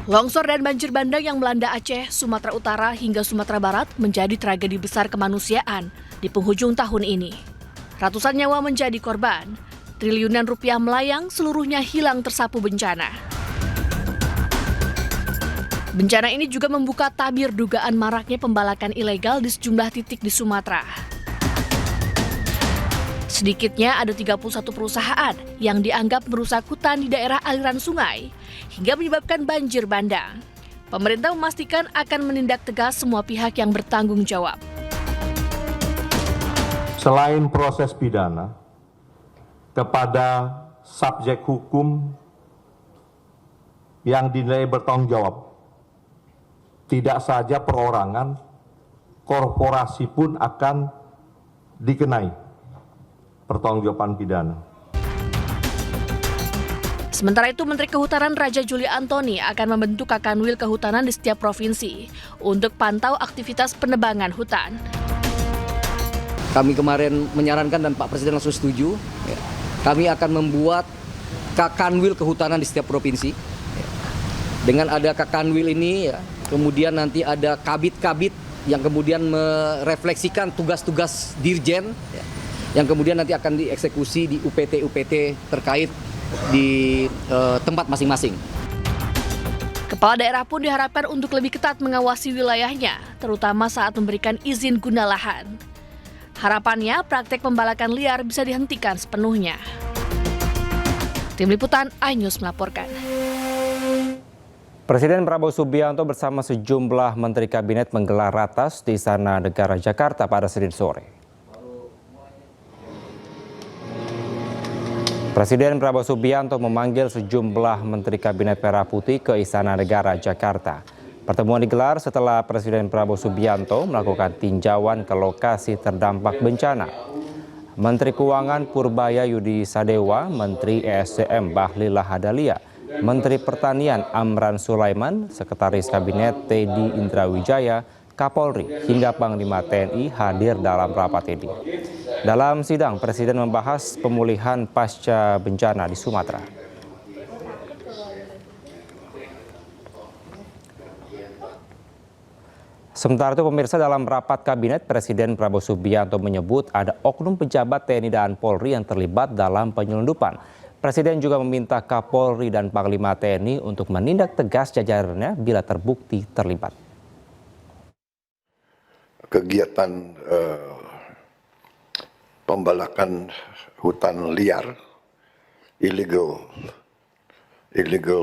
Longsor dan banjir bandang yang melanda Aceh, Sumatera Utara hingga Sumatera Barat menjadi tragedi besar kemanusiaan di penghujung tahun ini. Ratusan nyawa menjadi korban, triliunan rupiah melayang, seluruhnya hilang tersapu bencana. Bencana ini juga membuka tabir dugaan maraknya pembalakan ilegal di sejumlah titik di Sumatera. Sedikitnya ada 31 perusahaan yang dianggap merusak hutan di daerah aliran sungai hingga menyebabkan banjir bandang. Pemerintah memastikan akan menindak tegas semua pihak yang bertanggung jawab. Selain proses pidana, kepada subjek hukum yang dinilai bertanggung jawab, tidak saja perorangan, korporasi pun akan dikenai pertanggungjawaban pidana. Sementara itu, Menteri Kehutanan Raja Juli Antoni akan membentuk Kakanwil Kehutanan di setiap provinsi untuk pantau aktivitas penebangan hutan. Kami kemarin menyarankan dan Pak Presiden langsung setuju. Kami akan membuat Kakanwil Kehutanan di setiap provinsi. Dengan ada Kakanwil ini, kemudian nanti ada kabit-kabit yang kemudian merefleksikan tugas-tugas dirjen, yang kemudian nanti akan dieksekusi di UPT-UPT terkait di tempat masing-masing. Kepala daerah pun diharapkan untuk lebih ketat mengawasi wilayahnya, terutama saat memberikan izin guna lahan. Harapannya praktek pembalakan liar bisa dihentikan sepenuhnya. Tim Liputan iNews melaporkan. Presiden Prabowo Subianto bersama sejumlah Menteri Kabinet menggelar ratas di Istana Negara Jakarta pada Senin sore. Presiden Prabowo Subianto memanggil sejumlah Menteri Kabinet Merah Putih ke Istana Negara Jakarta. Pertemuan digelar setelah Presiden Prabowo Subianto melakukan tinjauan ke lokasi terdampak bencana. Menteri Keuangan Purbaya Yudi Sadewa, Menteri ESDM Bahlil Lahadalia, Menteri Pertanian Amran Sulaiman, Sekretaris Kabinet Teddy Indrawijaya, Kapolri hingga Panglima TNI hadir dalam rapat ini. Dalam sidang, Presiden membahas pemulihan pasca bencana di Sumatera. Sementara itu, pemirsa, dalam rapat kabinet, Presiden Prabowo Subianto menyebut ada oknum pejabat TNI dan Polri yang terlibat dalam penyelundupan. Presiden juga meminta Kapolri dan Panglima TNI untuk menindak tegas jajarannya bila terbukti terlibat. Kegiatan pembalakan hutan liar, illegal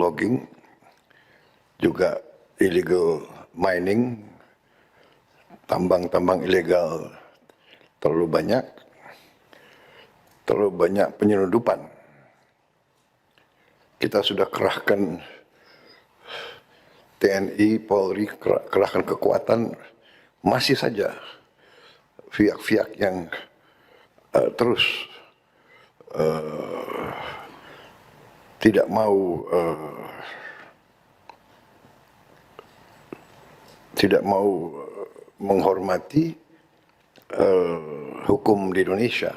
logging, juga illegal mining, tambang ilegal terlalu banyak penyelundupan. Kita sudah kerahkan TNI, Polri, kerahkan kekuatan, masih saja pihak-pihak yang terus tidak mau menghormati hukum di Indonesia.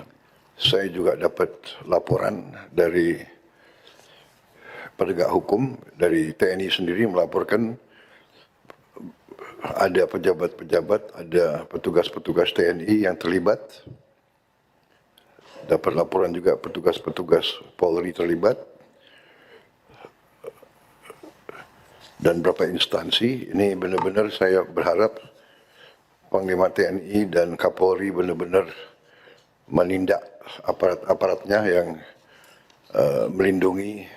Saya juga dapat laporan dari penegak hukum, dari TNI sendiri melaporkan ada pejabat-pejabat, ada petugas-petugas TNI yang terlibat. Dapat laporan juga petugas-petugas Polri terlibat. Dan beberapa instansi, ini benar-benar saya berharap Panglima TNI dan Kapolri benar-benar menindak aparat-aparatnya yang melindungi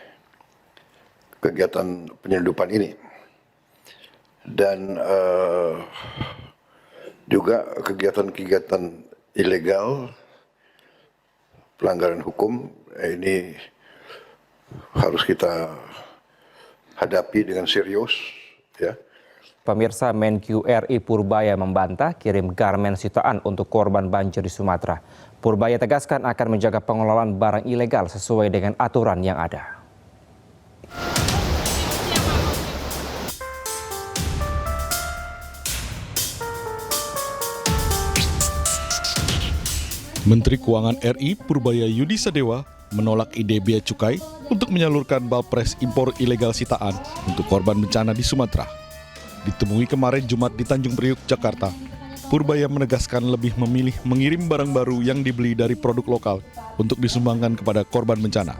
kegiatan penyelundupan ini. Dan juga kegiatan-kegiatan ilegal, pelanggaran hukum, ini harus kita hadapi dengan serius, ya. Pemirsa, Menq RI Purbaya membantah kirim garmen sitaan untuk korban banjir di Sumatera. Purbaya tegaskan akan menjaga pengelolaan barang ilegal sesuai dengan aturan yang ada. Menteri Keuangan RI Purbaya Yudi Sadewa menolak ide bea cukai untuk menyalurkan balpres impor ilegal sitaan untuk korban bencana di Sumatera. Ditemui kemarin Jumat di Tanjung Priuk, Jakarta, Purbaya menegaskan lebih memilih mengirim barang baru yang dibeli dari produk lokal untuk disumbangkan kepada korban bencana.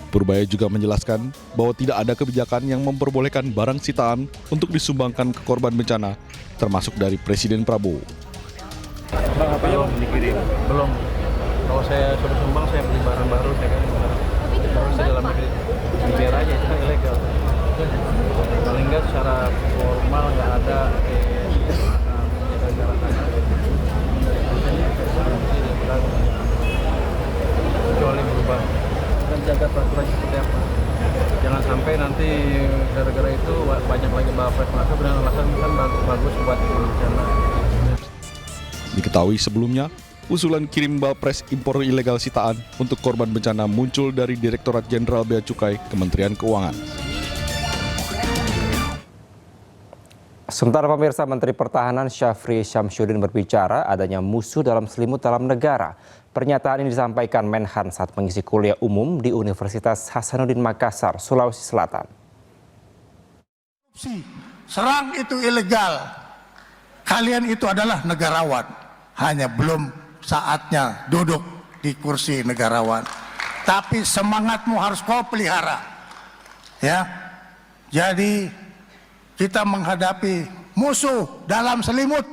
Purbaya juga menjelaskan bahwa tidak ada kebijakan yang memperbolehkan barang sitaan untuk disumbangkan ke korban bencana, termasuk dari Presiden Prabowo. Bang, apa belum dikirim? Belum. Kalau saya sudah sumbang, saya beli barang baru, saya kan terus di dalam negeri. Biar aja, itu kan ilegal. Paling nggak secara formal nggak ada menjaga jarak aman. Kecuali berubah dan jaga peraturan seperti apa. Jangan sampai nanti gara-gara itu banyak lagi balpres masuk dengan alasan kan bagus buat bencana. Diketahui sebelumnya, usulan kirim balpres impor ilegal sitaan untuk korban bencana muncul dari Direktorat Jenderal Bea Cukai Kementerian Keuangan. Sementara pemirsa, Menteri Pertahanan Syafri Syamsuddin berbicara adanya musuh dalam selimut dalam negara. Pernyataan ini disampaikan Menhan saat mengisi kuliah umum di Universitas Hasanuddin Makassar, Sulawesi Selatan. Serang itu ilegal. Kalian itu adalah negarawan. Hanya belum saatnya duduk di kursi negarawan. Tapi semangatmu harus kau pelihara. Ya. Jadi kita menghadapi musuh dalam selimut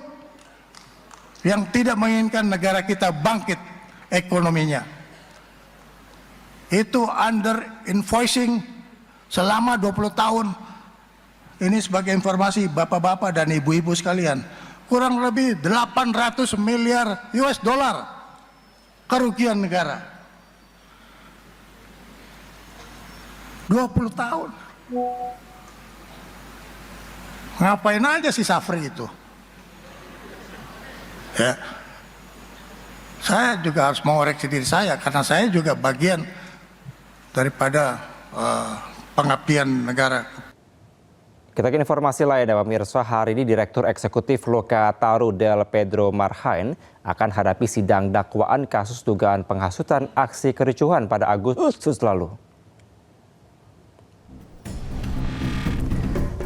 yang tidak menginginkan negara kita bangkit ekonominya. Itu under invoicing selama 20 tahun. Ini sebagai informasi bapak-bapak dan ibu-ibu sekalian. Kurang lebih 800 miliar US dollar kerugian negara. 20 tahun. Ngapain aja si Syafri itu? Ya. Saya juga harus mengoreksi diri saya karena saya juga bagian daripada pengabdian negara. Kita ke informasi lain, pemirsa. Hari ini Direktur Eksekutif Lokataru Del Pedro Marhain akan hadapi sidang dakwaan kasus dugaan penghasutan aksi kericuhan pada Agustus lalu.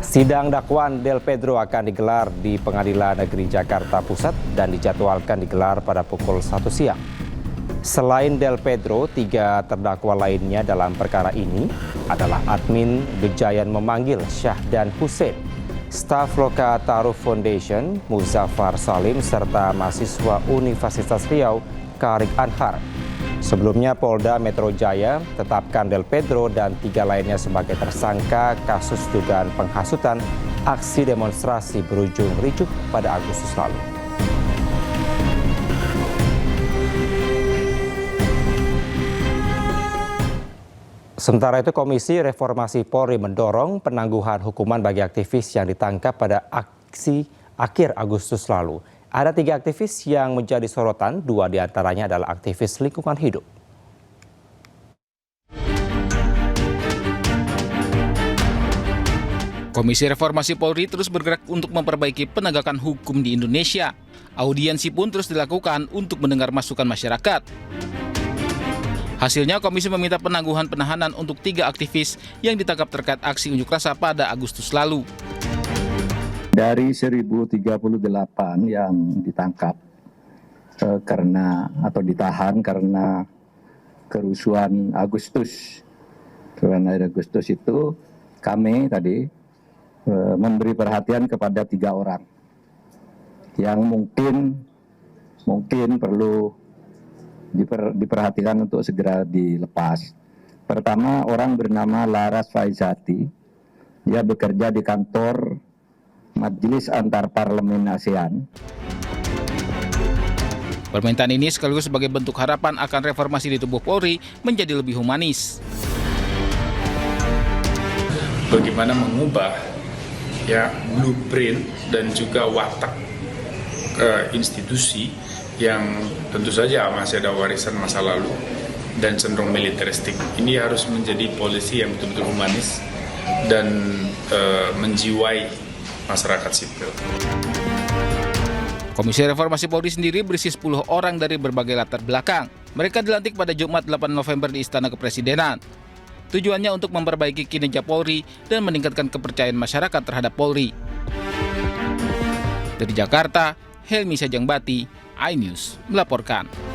Sidang dakwaan Del Pedro akan digelar di Pengadilan Negeri Jakarta Pusat dan dijadwalkan digelar pada pukul 1 siang. Selain Del Pedro, 3 terdakwa lainnya dalam perkara ini adalah admin Gejayan memanggil Syahdan Hussein, staf Lokataru Foundation Muzaffar Salim, serta mahasiswa Universitas Riau Karik Anhar. Sebelumnya Polda Metro Jaya tetapkan Del Pedro dan 3 lainnya sebagai tersangka kasus dugaan penghasutan aksi demonstrasi berujung ricuh pada Agustus lalu. Sementara itu, Komisi Reformasi Polri mendorong penangguhan hukuman bagi aktivis yang ditangkap pada aksi akhir Agustus lalu. Ada 3 aktivis yang menjadi sorotan, 2 diantaranya adalah aktivis lingkungan hidup. Komisi Reformasi Polri terus bergerak untuk memperbaiki penegakan hukum di Indonesia. Audiensi pun terus dilakukan untuk mendengar masukan masyarakat. Hasilnya, komisi meminta penangguhan penahanan untuk 3 aktivis yang ditangkap terkait aksi unjuk rasa pada Agustus lalu. Dari 1038 yang ditangkap karena atau ditahan karena kerusuhan Agustus, itu kami tadi memberi perhatian kepada 3 orang yang mungkin perlu diperhatikan untuk segera dilepas. Pertama, orang bernama Laras Faizati. Dia bekerja di kantor Majelis Antarparlemen ASEAN. Permintaan ini sekaligus sebagai bentuk harapan akan reformasi di tubuh Polri menjadi lebih humanis. Bagaimana mengubah blueprint dan juga watak institusi yang tentu saja masih ada warisan masa lalu dan cenderung militeristik. Ini harus menjadi polisi yang betul-betul humanis dan menjiwai masyarakat sipil. Komisi Reformasi Polri sendiri berisi 10 orang dari berbagai latar belakang. Mereka dilantik pada Jumat 8 November di Istana Kepresidenan. Tujuannya untuk memperbaiki kinerja Polri dan meningkatkan kepercayaan masyarakat terhadap Polri. Dari Jakarta, Helmi Sajangbati, iNews melaporkan.